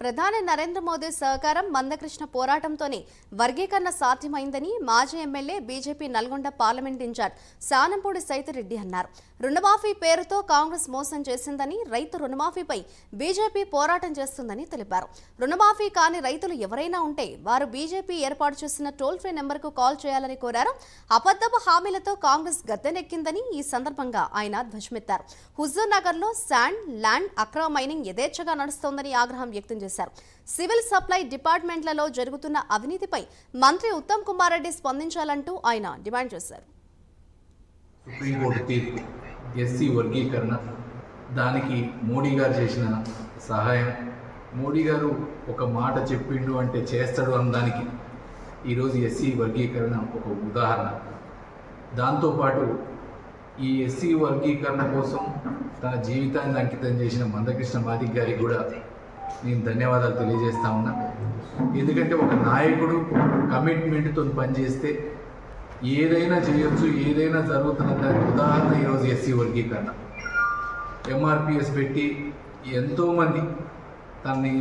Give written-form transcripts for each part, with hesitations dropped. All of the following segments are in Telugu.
ప్రధాని నరేంద్ర మోదీ సహకారం మందకృష్ణ పోరాటంతోనే వర్గీకరణ సాధ్యమైందని మాజీ MLA BJP Nalgonda parliament incharge Shanampudi Saidireddy అన్నారు. రుణమాఫీ పేరుతో కాంగ్రెస్ మోసం చేసిందని, రైతు రుణమాఫీపై బీజేపీ పోరాటం చేస్తుందని తెలిపారు. రుణమాఫీ కాని రైతులు ఎవరైనా ఉంటే వారు బీజేపీ ఏర్పాటు చేసిన టోల్ ఫ్రీ నెంబర్కు కాల్ చేయాలని కోరారు. అబద్ధపు హామీలతో కాంగ్రెస్ గద్దెనెక్కిందని ఈ సందర్భంగా ఆయన ధ్వజమెత్తారు. హుజూర్ నగర్లో శాండ్, ల్యాండ్ అక్రమ మైనింగ్ యథేచ్ఛగా నడుస్తోందని ఆగ్రహం వ్యక్తం చేశారు. సివిల్ సప్లై డిపార్ట్మెంట్లలో జరుగుతున్న అవినీతిపై మంత్రి ఉత్తమ్ కుమార్ రెడ్డి స్పందించాలంటూ ఆయన డిమాండ్ చేశారు. సుప్రీంకోర్టు తీర్పు ఎస్సీ వర్గీకరణ, దానికి మోడీ గారు చేసిన సహాయం, మోడీ గారు ఒక మాట చెప్పిండు అంటే చేస్తాడు అనడానికి ఈరోజు ఎస్సీ వర్గీకరణ ఒక ఉదాహరణ. దాంతోపాటు ఈ ఎస్సీ వర్గీకరణ కోసం తన జీవితాన్ని అంకితం చేసిన మందకృష్ణ మాదిక్ గారికి కూడా నేను ధన్యవాదాలు తెలియజేస్తా ఉన్నా. ఎందుకంటే ఒక నాయకుడు కమిట్మెంట్తో పనిచేస్తే ఏదైనా చేయొచ్చు, ఏదైనా జరుగుతున్న దానికి ఉదాహరణ ఈరోజు ఎస్సీ వర్గీకరణ. ఎంఆర్పిఎస్ పెట్టి ఎంతోమంది తనని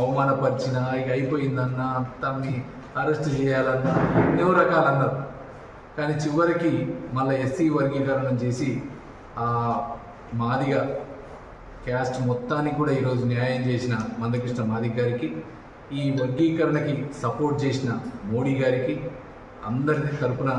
అవమానపరిచినా, ఇక అయిపోయిందన్నా, తనని అరెస్ట్ చేయాలన్నా ఎన్నో రకాలన్నారు. కానీ చివరికి మళ్ళీ ఎస్సీ వర్గీకరణ చేసి ఆ మాదిగా క్యాస్ట్ మొత్తానికి కూడా ఈరోజు న్యాయం చేసిన మందకృష్ణ మాదిక్ గారికి, ఈ వర్గీకరణకి సపోర్ట్ చేసిన మోడీ గారికి అందరి తరపున